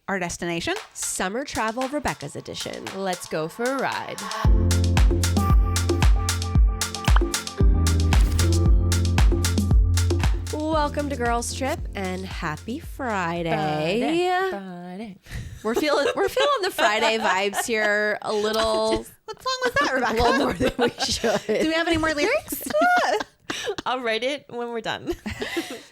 our destination. Summer Travel Rebecca's edition. Let's go for a ride. Welcome to Girls Trip and happy Friday. Friday. We're feeling the Friday vibes here a little. What song was that, A Rebecca? little more than we should. Do we have any more lyrics? I'll write it when we're done.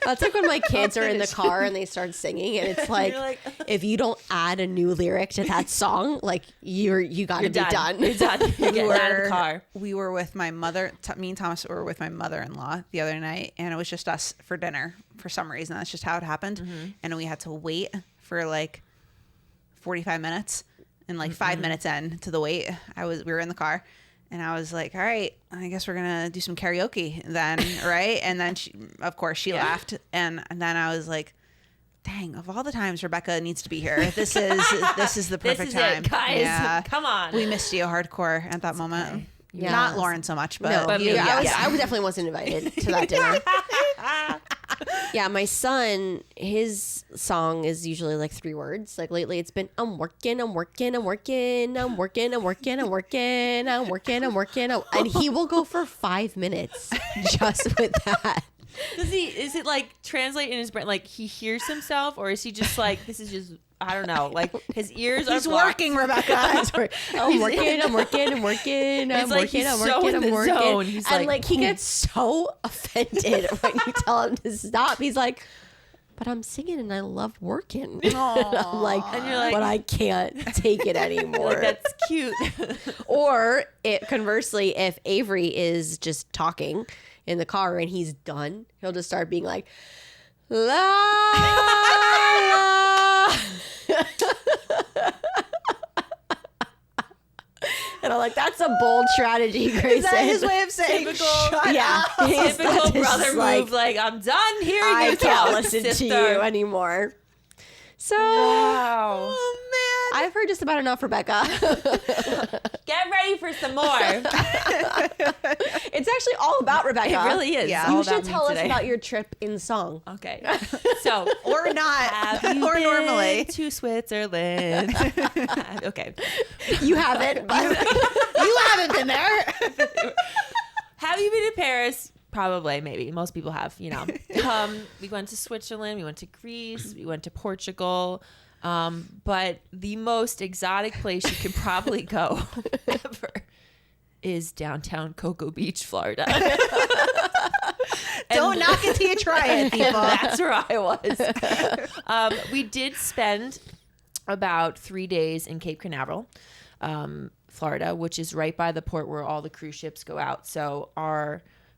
That's like when my kids are in the car and they start singing, and it's like, You're like, if you don't add a new lyric to that song, like you got to be done. You're done. You're getting out of the car. We were with my mother. Me and Thomas were with my mother-in-law the other night, and it was just us for dinner for some reason. That's just how it happened. Mm-hmm. And we had to wait for like 45 minutes, and like 5 minutes in to the wait, we were in the car. And I was like, all right, I guess we're going to do some karaoke then, right? And then, she laughed. And then I was like, dang, of all the times Rebecca needs to be here, this is the perfect time. It, guys. Yeah. Come on. We missed you hardcore at that moment. Okay. Yeah. Not Lauren so much, but, No, but you, me, yes. I definitely wasn't invited to that dinner. Yeah, my son, his song is usually like 3 words. Like lately it's been, I'm working. And he will go for 5 minutes just with that. Is it like translate in his brain? Like he hears himself, or is he just like, this is just, I don't know. Like his ears are He's blocked. working, Rebecca. I'm working. It's like he's so in the zone. He's And like, he gets so offended when you tell him to stop. He's like, but I'm singing and I love working. I'm like, And you're like- but I can't take it anymore. like, that's cute. Or conversely, if Avery is just talking in the car and he's done, he'll just start being like, la, la. And I'm like, that's a bold strategy, Grayson. Is that his way of saying, shut Yeah. up? He's Typical just brother move. Like, I'm done hearing I you can't talk, listen to sister. you anymore. So Wow. Oh, man. I've heard just about enough, Rebecca. Get ready for some more. It's actually all about Rebecca. It really is. Yeah. all You about should me tell us today. about your trip in song. Okay. So, Or not. have you Or been normally. to Switzerland? Okay. You haven't, but You haven't been there. Have you been to Paris? Probably, maybe. Most people have, you know. We went to Switzerland. We went to Greece. We went to Portugal. But the most exotic place you could probably go ever is downtown Cocoa Beach, Florida. Don't knock it till you try it, people. That's where I was. We did spend about 3 days in Cape Canaveral, Florida, which is right by the port where all the cruise ships go out. So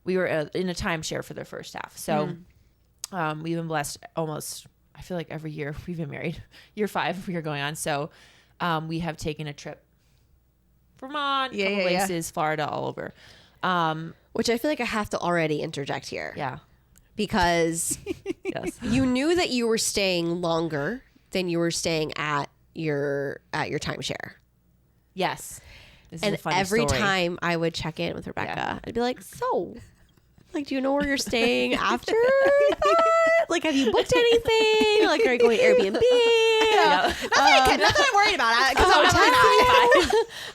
we were in a timeshare for the first half. So we've been blessed almost, I feel like every year we've been married. Year 5 we are going on. So we have taken a trip. Vermont, couple places, Florida, all over. which I feel like I have to already interject here. Yeah. Because Yes. you knew that you were staying longer than you were staying at your timeshare. Yes. This is And a funny every story. time I would check in with Rebecca, Yeah. I'd be like, so, like, do you know where you're staying after that? Like, have you booked anything? Like, are you going Airbnb? Yeah. Nothing I'm worried about.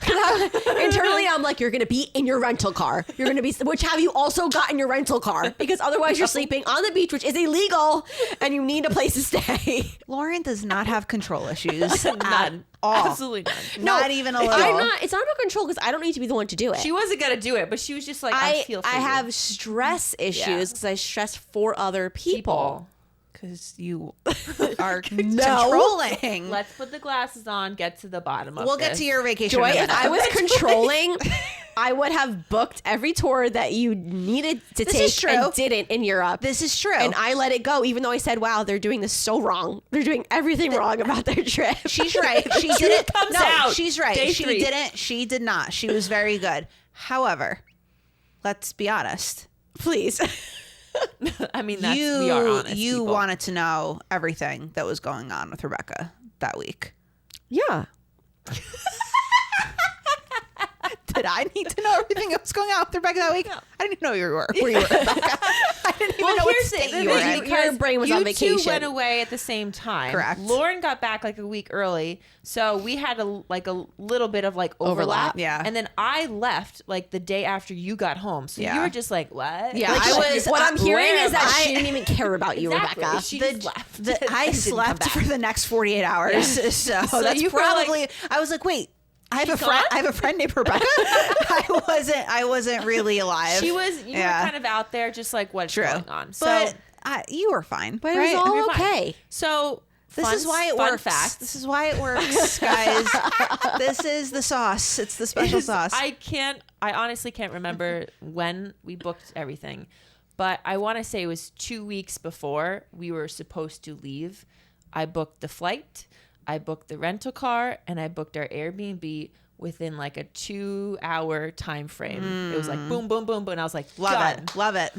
Because Internally, I'm like, you're going to be in your rental car. You're going to be, which have you also gotten your rental car? Because otherwise you're sleeping on the beach, which is illegal, and you need a place to stay. Lauren does not have control issues. None. all. Absolutely none. Not even a little. It's not about control because I don't need to be the one to do it. She wasn't going to do it, but she was just like, I feel for I you. have stress issues because I stress for other people. Because you are controlling. Let's put the glasses on, get to the bottom of We'll this. get to your vacation. Joy, in a if minute. I was controlling, I would have booked every tour that you needed to This take is true. and didn't in Europe. This is true. And I let it go, even though I said, wow, they're doing this so wrong. They're doing everything wrong about their trip. She's right. She didn't. comes No, out. she's right. Day She 3. didn't. She did not. She was very good. However, let's be honest. Please. I mean, we are honest. You people. wanted to know everything that was going on with Rebecca that week. Yeah. Did I need to know everything that was going on with Rebecca that week? I didn't even know where you were, Rebecca. I didn't even know what state you were in. Your brain was on vacation. You two went away at the same time. Correct. Lauren got back like a week early, so we had a little bit of like overlap. Yeah. And then I left like the day after you got home, so you were just like, what? Yeah, Like, what I'm hearing is that she didn't even care about you, Exactly. Rebecca. She just left. I slept for the next 48 hours. So that's you were probably. like, I was like, wait. I have a friend. I have a friend named Rebecca. I wasn't really alive. She was. You were kind of out there, just like what's going on. So but you were fine. But right? it was all You're fine. okay. So This is why it works. Fact. This is why it works, guys. This is the sauce. It's the special sauce. I honestly can't remember when we booked everything, but I want to say it was 2 weeks before we were supposed to leave. I booked the flight, I booked the rental car, and I booked our Airbnb within like a 2-hour time frame. It was like boom, boom, boom, boom. And I was like, Love it.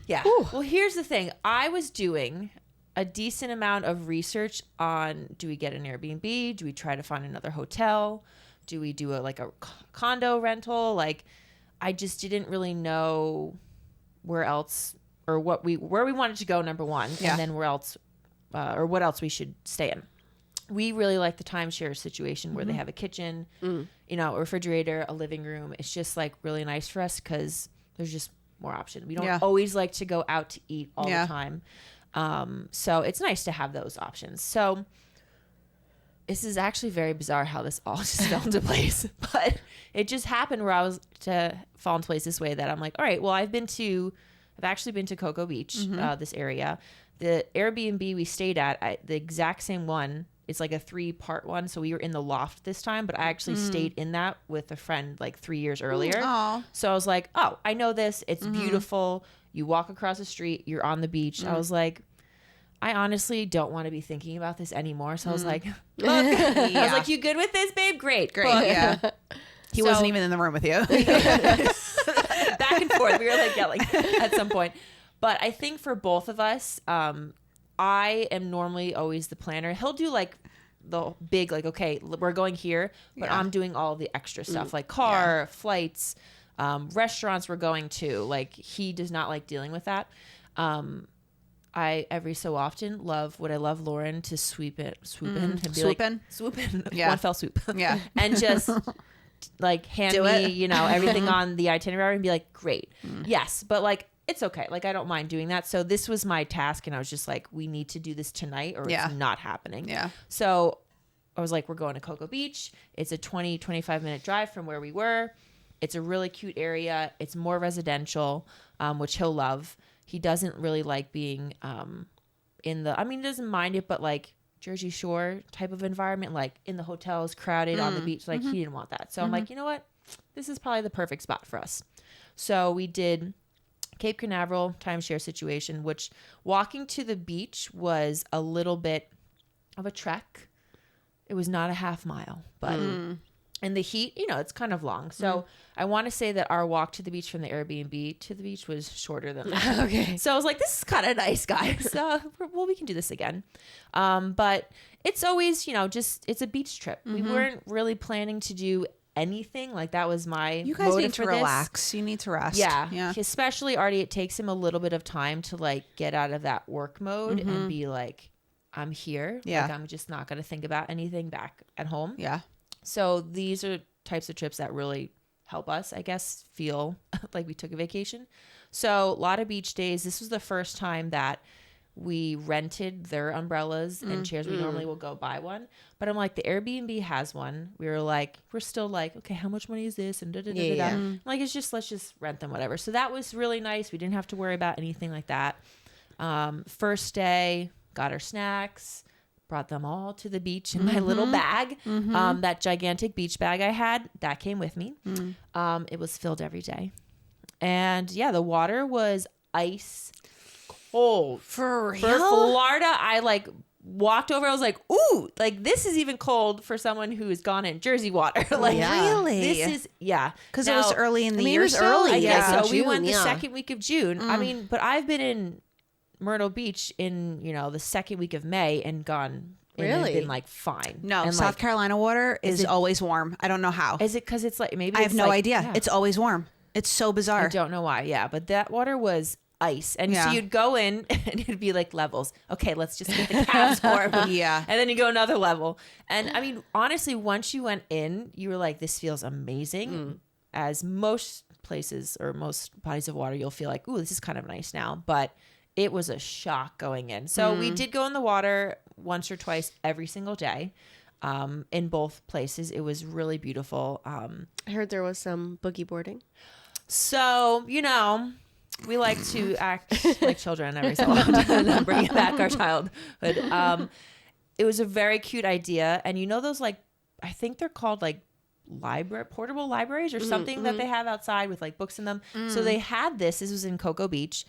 yeah. Whew. Well, here's the thing. I was doing a decent amount of research on, do we get an Airbnb? Do we try to find another hotel? Do we do a condo rental? Like, I just didn't really know where else or where we wanted to go, number one, and then where else or what else we should stay in. We really like the timeshare situation where they have a kitchen, a refrigerator, a living room. It's just like really nice for us because there's just more option. We don't always like to go out to eat all the time. So it's nice to have those options. So this is actually very bizarre how this all just fell into place, but it just happened where I was to fall into place this way that I'm like, all right, well, I've actually been to Cocoa Beach, this area. The Airbnb we stayed at, the exact same one, it's like a 3-part one. So we were in the loft this time, but I actually stayed in that with a friend like 3 years earlier. So I was like, oh, I know this. It's beautiful. You walk across the street, you're on the beach. I was like, I honestly don't want to be thinking about this anymore. So I was like, look, I was like, you good with this, babe? Great. Great. Yeah. He wasn't even in the room with you. Back and forth. We were like yelling at some point. But I think for both of us, I am normally always the planner. He'll do like the big, like, okay, we're going here, but I'm doing all the extra stuff like car, flights, restaurants we're going to. Like, he does not like dealing with that. I every so often love Lauren to swoop in and be swoop in, one fell swoop, and just like hand me, everything on the itinerary and be like, great, yes, but like it's okay, like I don't mind doing that. So this was my task, and I was just like, we need to do this tonight, or it's not happening. So I was like, we're going to Cocoa Beach. It's a 25 minute drive from where we were. It's a really cute area. It's more residential, which he'll love. He doesn't really like being he doesn't mind it, but like Jersey Shore type of environment, like in the hotels, crowded on the beach. Like he didn't want that. So I'm like, you know what? This is probably the perfect spot for us. So we did Cape Canaveral timeshare situation, which walking to the beach was a little bit of a trek. It was not a half mile, but in the heat, it's kind of long. So I want to say that our walk to the beach from the Airbnb to the beach was shorter than that. Okay. So I was like, this is kind of nice, guys. We can do this again. But it's always, it's a beach trip. We weren't really planning to do anything. Like, that was my You guys motive need to for relax. You need to rest. Yeah. Especially Artie, it takes him a little bit of time to like get out of that work mode and be like, I'm here. Yeah. Like, I'm just not going to think about anything back at home. Yeah. So these are types of trips that really help us, I guess, feel like we took a vacation. So a lot of beach days. This was the first time that we rented their umbrellas and chairs. We normally will go buy one, but I'm like, the Airbnb has one. We're still like, okay, how much money is this? And I'm like, let's just rent them, whatever. So that was really nice. We didn't have to worry about anything like that. First day, got our snacks, brought them all to the beach in my little bag. That gigantic beach bag I had, that came with me. It was filled every day. And the water was ice cold. For real? For Florida, I like walked over. I was like, ooh, like this is even cold for someone who has gone in Jersey water. Like, really? This is, Because it was early in the year. It was early. So we went the second week of June. I mean, but I've been in Myrtle Beach in, the second week of May and gone and Really? been like fine. No, and, South like, Carolina water is always warm. I don't know how. Is it because it's like maybe I have it's no like- idea. yeah. It's always warm. It's so bizarre. I don't know why. Yeah, but that water was ice, and so Yeah. you'd go in and it'd be like levels. Okay, let's just get the calves warm. Yeah. And then you go another level. And I mean, honestly, once you went in, you were like, this feels amazing. As most places or most bodies of water, you'll feel like, ooh, this is kind of nice now. But it was a shock going in. So we did go in the water once or twice every single day. In both places. It was really beautiful. I heard there was some boogie boarding. So, we like to act like children every so often and bring back our childhood. It was a very cute idea. And those like, I think they're called like portable libraries or something that they have outside with like books in them. So they had this was in Cocoa Beach.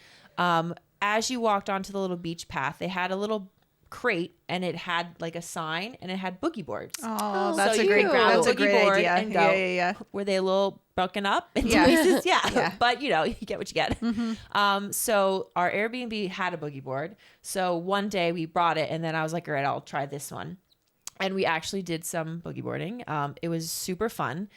As you walked onto the little beach path, they had a little crate and it had like a sign and it had boogie boards. Oh, So that's a you great, could grab that's a a great boogie board idea. and go, Yeah. Were they a little broken up into Yeah. pieces? Yeah. Yeah. But you get what you get. So our Airbnb had a boogie board. So one day we brought it and then I was like, all right, I'll try this one. And we actually did some boogie boarding. It was super fun.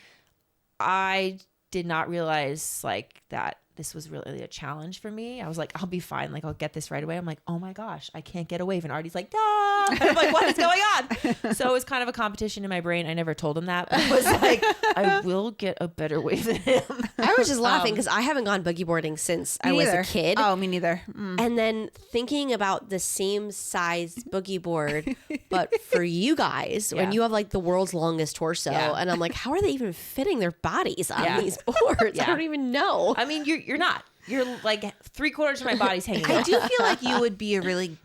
I did not realize like that this was really a challenge for me. I was like, I'll be fine. Like, I'll get this right away. I'm like, oh my gosh, I can't get a wave. And Artie's like, ah. I'm like, what is going on? So it was kind of a competition in my brain. I never told him that. But I was like, I will get a better wave than him. I was just laughing because I haven't gone boogie boarding since I was a kid. Oh, me neither. And then thinking about the same size boogie board, but for you guys, when Yeah. you have like the world's longest torso, Yeah. and I'm like, how are they even fitting their bodies on Yeah. these boards? Yeah. I don't even know. I mean, you're not. You're like 3/4 of my body's hanging I out. do feel like you would be a really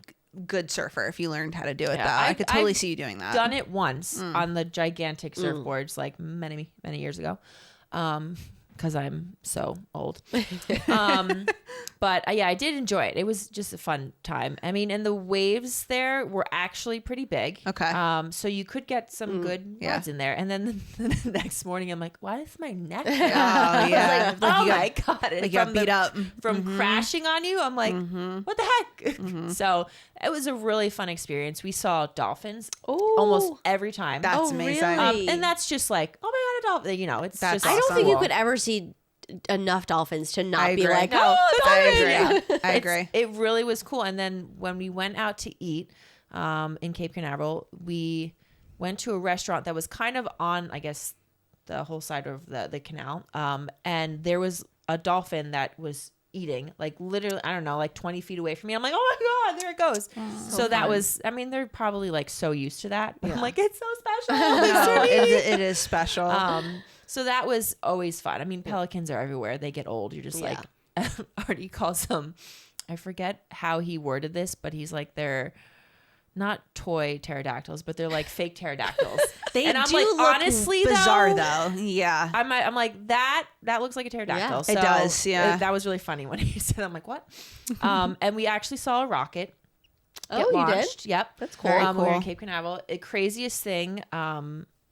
good surfer if you learned how to do it, Yeah, though. I could totally I've see you doing that. Done it once on the gigantic surfboards like many years ago, because I'm so old. But yeah, I did enjoy it. It was just a fun time. I mean, and the waves there were actually pretty big. Okay. So you could get some good yeah. rods in there. And then the next morning, I'm like, why is my neck? Oh, yeah. Like, oh my god! Like And you got from beat up. from crashing on you. I'm like, what the heck? So it was a really fun experience. We saw dolphins almost every time. That's amazing. really? And that's just like, oh my god, a dolphin! It's That's just. I don't awesome. think you cool. could ever see enough dolphins to not I be agree. like, No, oh, I dolphin! agree. I It's- agree. It really was cool. And then when we went out to eat in Cape Canaveral, we went to a restaurant that was kind of on, I guess, the whole side of the canal. And there was a dolphin that was eating, like literally, I don't know, like 20 feet away from me. I'm like, oh my God, there it goes. So that was, I mean, they're probably like so used to that. But I'm like, it's so special. No, it is special. So that was always fun. I mean, pelicans are everywhere. They get old. You're just like, Artie calls them, I forget how he worded this, but he's like, they're not toy pterodactyls, but they're like fake pterodactyls. and I'm do like, look honestly, bizarre though. Yeah. I'm like, that looks like a pterodactyl. Yeah. So It does, yeah. that was really funny when he said, I'm like, what? And we actually saw a rocket. Oh, get you did? launched. Yep. That's cool. Very We were in cool. Cape Canaveral. The craziest thing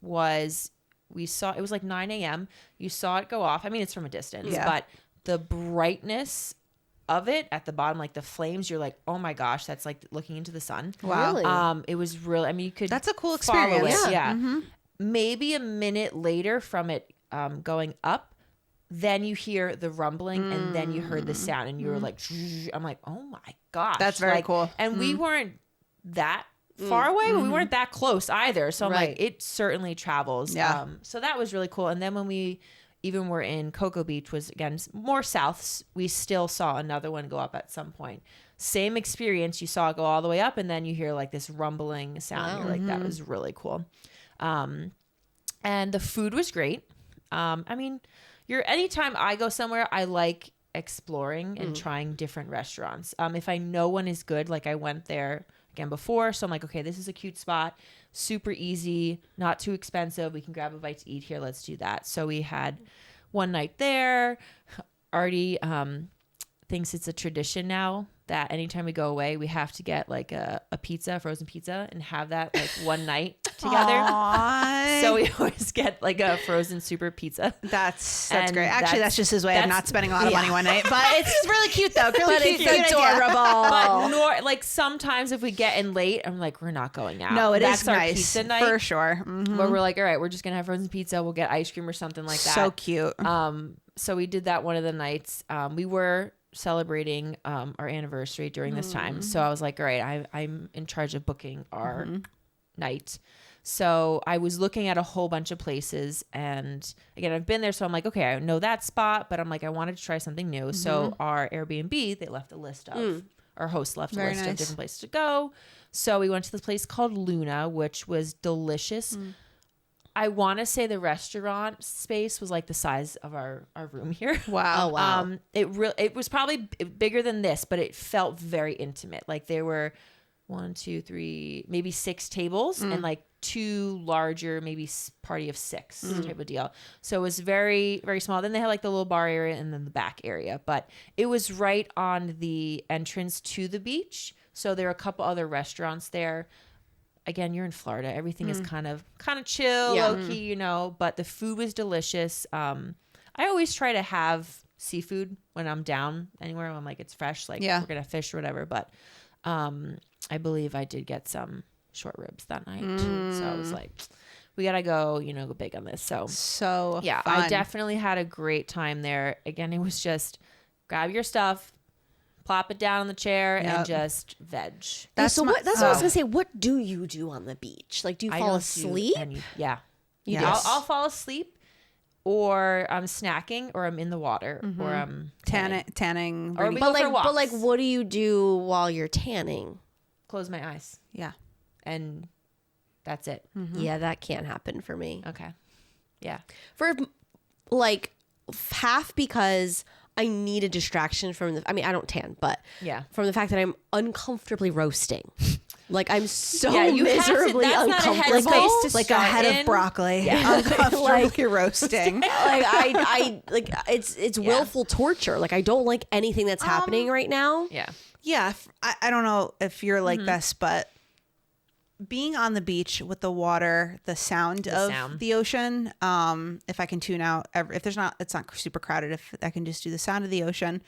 was we saw, it was like 9 a.m. You saw it go off. I mean, it's from a distance, Yeah. but the brightness of it at the bottom, like the flames, you're like, oh my gosh, that's like looking into the sun. Wow. Really? It was really, I mean, you could. That's a cool follow experience. it. Yeah. Yeah. Maybe a minute later from it going up, then you hear the rumbling and then you heard the sound and you were like, I'm like, oh my gosh. That's very Like, cool. And we weren't that far away, but we weren't that close either. So I'm Right. like, it certainly travels. Yeah. So that was really cool. And then when we even were in Cocoa Beach, was again more south, we still saw another one go up at some point. Same experience. You saw it go all the way up and then you hear like this rumbling sound. You're like, that was really cool. And the food was great. I mean, anytime I go somewhere, I like exploring and trying different restaurants. If I know one is good, like I went there again before, so I'm like, okay, this is a cute spot, super easy, not too expensive. We can grab a bite to eat here. Let's do that. So we had one night there. Artie thinks it's a tradition now that anytime we go away, we have to get like a pizza, frozen pizza, and have that like one night together. Aww. So we always get like a frozen super pizza. That's And great. Actually, that's just his way of not spending a lot of money one night. But it's really cute though. Really But cute. it's cute idea. adorable. But like sometimes if we get in late, I'm like, we're not going out. No, That's is our nice pizza night. for sure. Mhm. But we're like, all right, we're just gonna have frozen pizza. We'll get ice cream or something like that. So cute. So we did that one of the nights. We were celebrating our anniversary during this time. So I was like, all right, I'm in charge of booking our night. So I was looking at a whole bunch of places, and again, I've been there, so I'm like, okay, I know that spot, but I'm like, I wanted to try something new. So our Airbnb, they left a list of, our host left a Very list of nice. different places to go. So we went to this place called Luna, which was delicious. I want to say the restaurant space was like the size of our room here. Wow. Oh, wow. It was probably bigger than this, but it felt very intimate. Like there were 1, 2, 3, maybe 6 tables and like 2 larger, maybe party of 6 type of deal. So it was very, very small. Then they had like the little bar area and then the back area, but it was right on the entrance to the beach. So there were a couple other restaurants there. Again, you're in Florida. Everything is kind of chill, Yeah. low key, you know, but the food was delicious. I always try to have seafood when I'm down anywhere. I'm like, it's fresh. Like we're going to fish or whatever. But I believe I did get some short ribs that night. So I was like, we got to go, go big on this. So yeah, fun. I definitely had a great time there. Again, it was just grab your stuff, plop it down on the chair, and just veg. That's what I was gonna say. What do you do on the beach? Like, do you I fall don't asleep? Yeah. You Yeah. do? I'll fall asleep, or I'm snacking, or I'm in the water, or I'm tanning. Or we But go for walks. but like, what do you do while you're tanning? Close my eyes, Yeah. and that's it. Yeah, that can't happen for me. Okay. Yeah. For like half because I need a distraction from I don't tan, but Yeah. from the fact that I'm uncomfortably roasting. Like I'm so Yeah, you have to- miserably that's not a uncomfortable. headspace to Like a start head in. of broccoli. Uncomfortably roasting. like I like it's willful torture. Like I don't like anything that's happening right now. Yeah. Yeah. I don't know if you're like this, but being on the beach with the water, the sound of the ocean, if I can tune out, if it's not super crowded, if I can just do the sound of the ocean,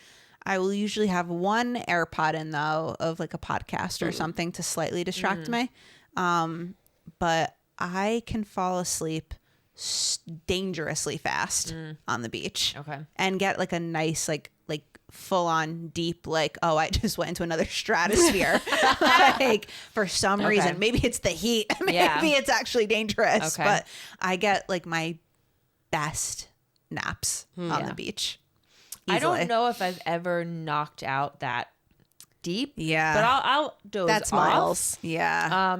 I will usually have one AirPod in though of like a podcast or something to slightly distract me. But I can fall asleep dangerously fast on the beach. Okay. And get like a nice, like full on deep, like, oh, I just went into another stratosphere. Like for some reason, maybe it's the heat. Maybe it's actually dangerous, but I get like my best naps on the beach. Easily. I don't know if I've ever knocked out that deep. Yeah. But I'll doze That's off. miles. Yeah.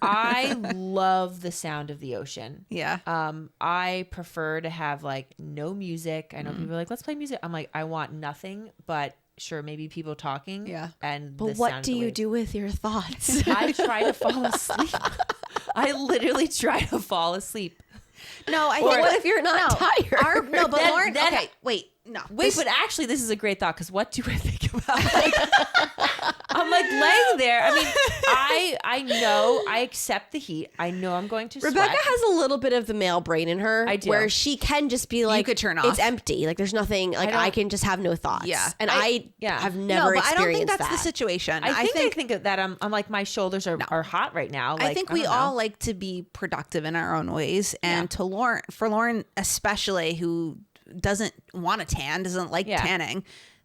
I love the sound of the ocean. Yeah. I prefer to have like no music. I know people are like, let's play music. I'm like, I want nothing but sure, maybe people talking. Yeah. And But the what sound do of the you waves. do with your thoughts? I try to fall asleep. I literally try to fall asleep. No, I But think what if you're not tired? but Then- Lauren, then- okay, wait, no. Wait, but actually, this is a great thought because what do I think about? Like, I'm like laying there. I mean, I know I accept the heat. I know I'm going to Rebecca sweat. has a little bit of the male brain in her. I do. Where she can just be like, could turn off. It's empty. Like there's nothing. Like I can just have no thoughts. Yeah. And I- have no, never but I don't think experienced that's the that. situation. I think of that. I'm like my shoulders are hot right now. Like, I think we don't know. all like to be productive in our own ways, and for Lauren especially, who doesn't want to tan, doesn't like tanning,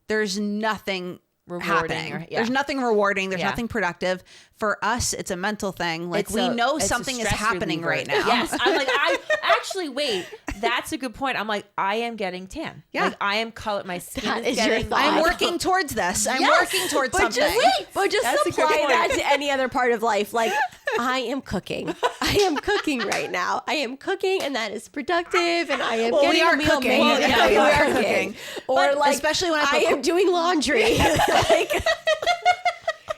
there's nothing Rewarding happening. or- yeah. There's nothing rewarding. There's Yeah. nothing productive. For us, it's a mental thing. Like It's we a- know it's a something is stress happening reliever. right now. Yes, I'm like I actually wait. That's a good point. I'm like I am getting tan. Yeah. Like I am color. My skin That is is your getting. thought. I'm working towards this. I'm Yes, working towards But something. just That's a good apply point. that to any other part of life. Like I am cooking. I am cooking right now. I am cooking, and that is productive. And I am Well, getting we are a meal cooking. made. Well, yeah, we are cooking. Or But like, especially when I I put am doing laundry. Like,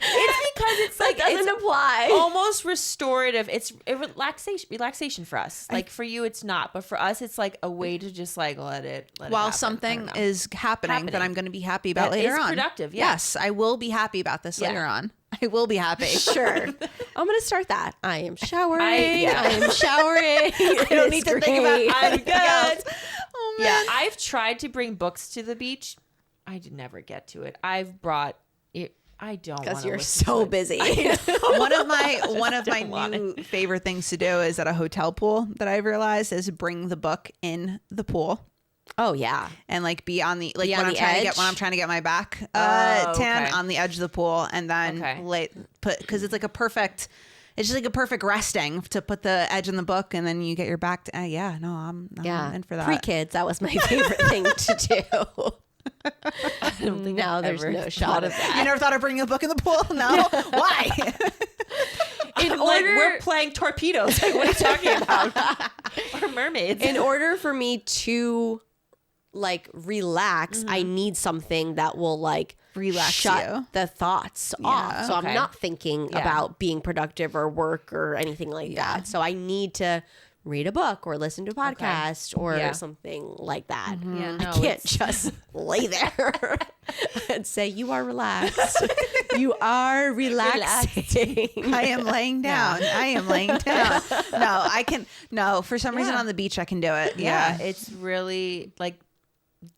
It's it's like That doesn't apply. almost restorative. It's a relaxation for us. Like for you, it's not, but for us, it's like a way to just like let it While happen. something is happening that I'm going to be happy about That later is on. productive, yeah. Yes, I will be happy about this Yeah. later on. I will be happy. Sure. I'm going to start that. I am showering. I yeah. am showering. I don't need to think about I'm good. Oh, man. Yeah, I've tried to bring books to the beach. I did never get to it. I've brought it. I don't want Because to you're listen so to it. busy. one of my want new favorite things to do is at a hotel pool that I've realized is bring the book in the pool Oh, yeah. and like be on the like Be when on I'm the trying to edge? get when I'm trying to get my back Oh, tan okay. on the edge of the pool and then put because it's like a perfect. It's just like a perfect resting to put the edge in the book and then you get your back. I'm in for that. Pre-kids, that was my favorite thing to do. I don't think Now I've there's ever no shot of that. You never thought of bringing a book in the pool? No. Why? Like we're playing torpedoes. Like, what are you talking about? Or mermaids. In order for me to like relax, I need something that will like Relax shut you. the thoughts off. So okay. I'm not thinking Yeah. about being productive or work or anything like that. So I need to read a book or listen to a podcast or Yeah. something like that. Yeah, I no, can't it's- just lay there and say, you are relaxed. You are relaxing. I am laying down. I am laying down. No, I can. No, for some reason Yeah. on the beach I can do it. yeah, Yeah. it's really like,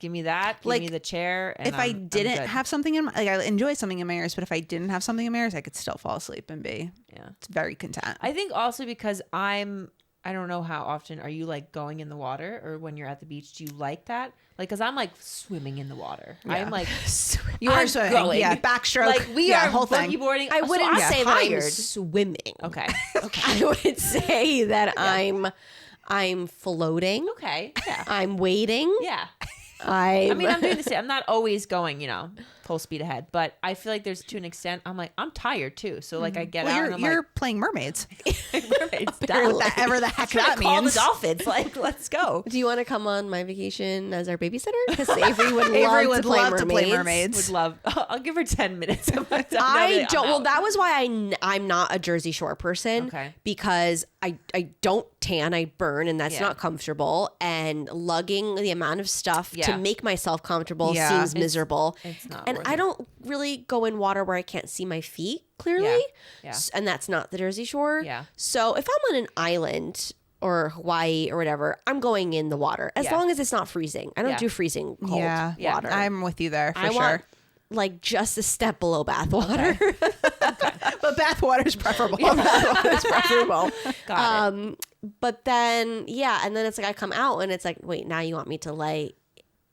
give me that. Give Like, me the chair. And If I I'm didn't good. have something in my, like I enjoy something in my ears, but if I didn't have something in my ears, I could still fall asleep and be Yeah. very content. I think also because I don't know how often are you like going in the water or when you're at the beach, do you like that? Like, cause I'm like swimming in the water. I'm like, You are I'm swimming. going. Yeah, backstroke. like we yeah, are whole thing. boogie boarding. I So wouldn't I'm say that I'm tired. swimming. Okay. I would say that I'm floating. Okay. Yeah. I'm waiting. Yeah. I I mean, I'm doing the same. I'm not always going, full speed ahead, but I feel like there's to an extent, I'm like, I'm tired too. So like I get out and I'm You're like, playing mermaids. mermaids, Whatever the heck that call the means. dolphins. Like, let's go. Do you want to come on my vacation as our babysitter? Because Avery would love, Avery to, would play love to play mermaids. Would love. I'll give her 10 minutes of my time. I I'm don't. Well, out. that was why I'm not a Jersey Shore person. Okay. Because I don't tan, I burn, and that's Yeah. not comfortable. And lugging the amount of stuff Yeah. to make myself comfortable Yeah. seems miserable. it's not And worth I it. don't really go in water where I can't see my feet clearly. Yeah. Yeah. And that's not the Jersey Shore. Yeah. So if I'm on an island or Hawaii or whatever, I'm going in the water as Yeah. long as it's not freezing. I don't Yeah. do freezing cold Yeah, water. I'm with you there for I sure. want like just a step below bath water. But bath water is preferable. It's preferable. Got it. But then, yeah, and then it's like I come out and it's like, wait, now you want me to lay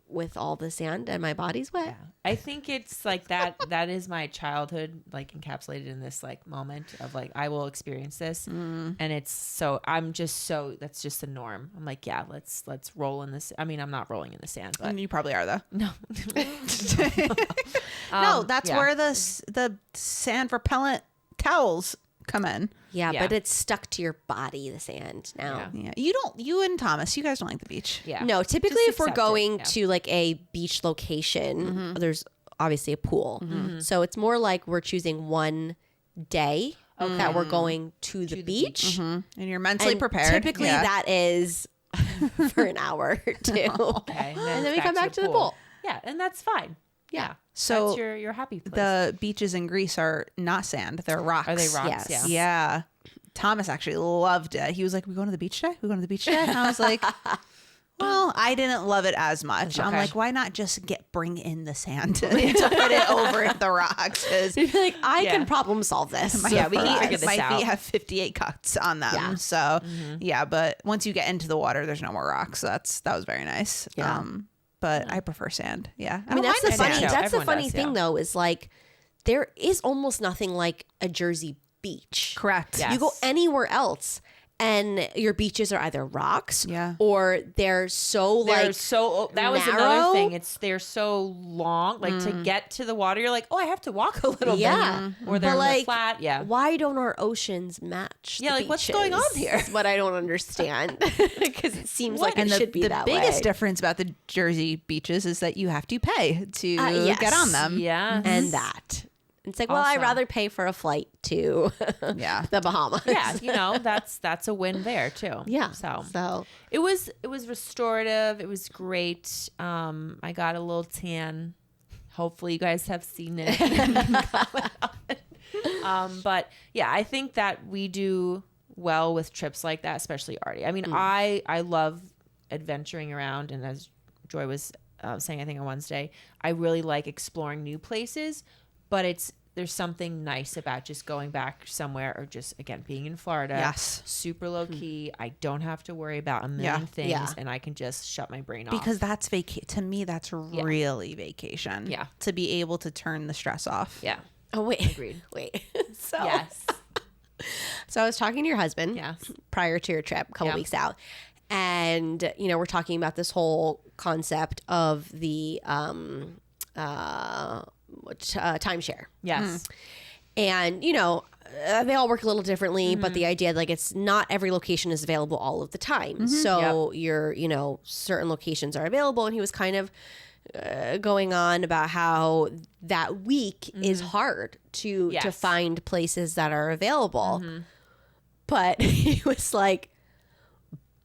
with all the sand and my body's wet? I think it's like that. That is my childhood, like encapsulated in this like moment of like I will experience this, and it's so that's just the norm. I'm like, yeah, let's roll in this. I mean, I'm not rolling in the sand, but You probably are though. no, No, that's yeah. where the sand repellent towels come in. Yeah, Yeah. but it's stuck to your body, the sand now. Yeah. Yeah, you and Thomas, you guys don't like the beach. yeah, No, typically Just if we're accept it, going yeah. to like a beach location, there's obviously a pool. So it's more like we're choosing one day that we're going to the beach. And you're mentally And prepared. Typically Yeah. that is for an hour or two. Okay, And then we come back to the pool. Yeah, and that's fine. Yeah, So that's your happy place. the beaches in Greece are not sand; they're rocks. Are they rocks? Yes. Yeah. Yeah. Thomas actually loved it. He was like, "We going to the beach today? We going to the beach today?" And I was like, "Well, I didn't love it as much." I'm Okay. like, "Why not just bring in the sand to put it over the rocks?" Because You'd be like, I Yeah. can problem solve this. Yeah, we can figure this my out. feet have 58 cuts on them. Yeah. So yeah, but once you get into the water, there's no more rocks. So that was very nice. Yeah. But I prefer sand. Yeah. I mean, don't that's the mind funny. sand. too. That's the Everyone funny does, thing, yeah. though, is like there is almost nothing like a Jersey beach. Correct. Yeah. You go Yes. anywhere else, and your beaches are either rocks, Yeah. or they're so They're like so that was narrow. another thing. They're so long. Like to get to the water, you're like, oh, I have to walk a little Yeah. bit. Or they're But, like, flat. Yeah. Why don't our oceans match? Yeah, the like, what's going on beaches? here? Is what I don't understand, because it seems like And it should be the that biggest way. difference about the Jersey beaches is that you have to pay to Yes. get on them. Yeah. And that It's like, well, I'd Also- rather pay for a flight to Yeah. the Bahamas. Yeah, that's a win there too. Yeah. So it was restorative. It was great. I got a little tan. Hopefully you guys have seen it. But yeah, I think that we do well with trips like that, especially Artie. I mean, I love adventuring around, and as Joy was saying, I think on Wednesday, I really like exploring new places, but there's something nice about just going back somewhere, or just, again, being in Florida. Yes. Super low key. I don't have to worry about a million things, Yeah. and I can just shut my brain off. Because that's to me, that's really vacation. Yeah. To be able to turn the stress off. Yeah. Oh, wait. Agreed. Wait. So, Yes. so I was talking to your husband Yes. prior to your trip, a couple Yeah. weeks out. And, we're talking about this whole concept of the timeshare. Yes. And, they all work a little differently, but the idea, like, it's not every location is available all of the time. So your, certain locations are available. And he was kind of going on about how that week is hard to Yes. find places that are available. But he was like,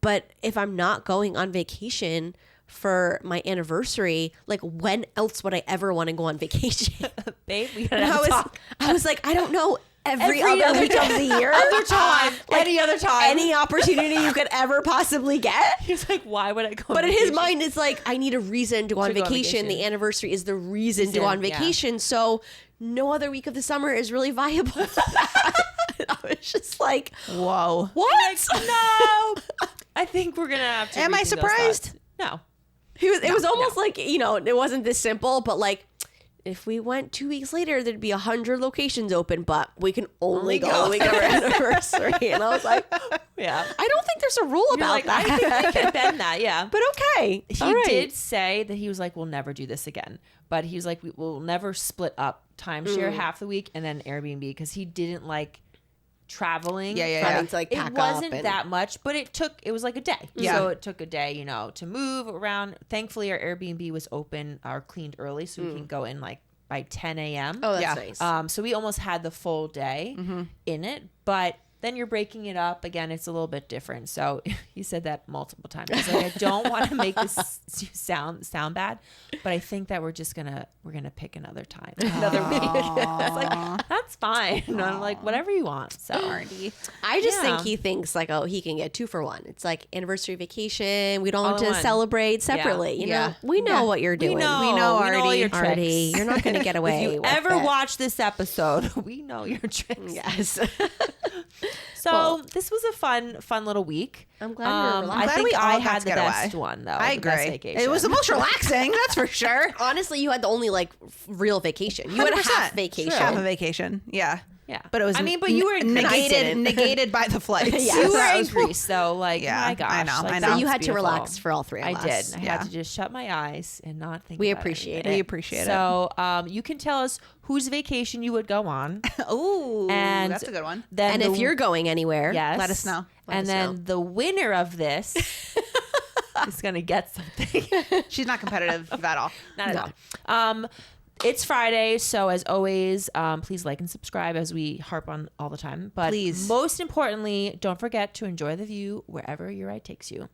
but if I'm not going on vacation for my anniversary, like, when else would I ever want to go on vacation? Babe, we gotta And have a talk. I was like, I don't know. Every other week of the year, Other time. Like, Any other time. any opportunity you could ever possibly get. He's like, why would I go? But on in his vacation? mind, it's like, I need a reason to go on go on vacation. vacation. The anniversary is the reason to go on yeah. vacation. So no other week of the summer is really viable for that. I was just like, Whoa. what? No. I think we're gonna have to. Am I rethink those surprised? thoughts. No. It was almost like, it wasn't this simple, but like, if we went 2 weeks later, there'd be 100 locations open, but we can only go the week of our anniversary. And I was like, Yeah. I don't think there's a rule You're about like, that. I think we can bend that. Yeah. But okay. He All right. did say that he was like, we'll never do this again. But he was like, we'll never split up timeshare half the week and then Airbnb, because he didn't like traveling. Having to like pack It wasn't up and, that much, but it was like a day. Yeah. So it took a day, to move around. Thankfully, our Airbnb was open or cleaned early, so we can go in like by 10 a.m. Oh, that's Yeah. nice. So we almost had the full day in it, but then you're breaking it up again. It's a little bit different. So he said that multiple times. He's like, I don't want to make this sound bad, but I think that we're gonna pick another time, another week. It's like, that's fine. And I'm like, whatever you want. So Artie. I just think yeah. he thinks like, oh, he can get 2 for 1. It's like anniversary vacation. We don't All have in to one. celebrate separately. You Yeah. know, we know what you're doing. we know We know, all Artie. your tricks. Artie, you're not going to get away. If you with ever it. watch this episode, we know your tricks. Yes. So this was a fun little week. I'm glad we were relaxed. I glad think we all I got had to the get best away. one though. I the best agree. vacation. It was the most relaxing, that's for sure. Honestly, you had the only like real vacation. You had a 100%. half vacation. Half a vacation. Yeah. Yeah. But it was I mean, but you were in Greece. negated by the flights. Yes. You were that in was- Greece, so like, Yeah, my gosh. I know, like, I know. So that's you had to beautiful. relax for all 3 of I us. did. I Yeah. had to just shut my eyes and not think We about appreciate anything. it. We appreciate it. So you can tell us whose vacation you would go on. Ooh, And that's a good one. Then And if you're going anywhere, yes, Let us know. And then the winner of this is going to get something. She's not competitive at all. Not at all. It's Friday, so as always, please like and subscribe, as we harp on all the time. But Please. most importantly, don't forget to enjoy the view wherever your ride takes you.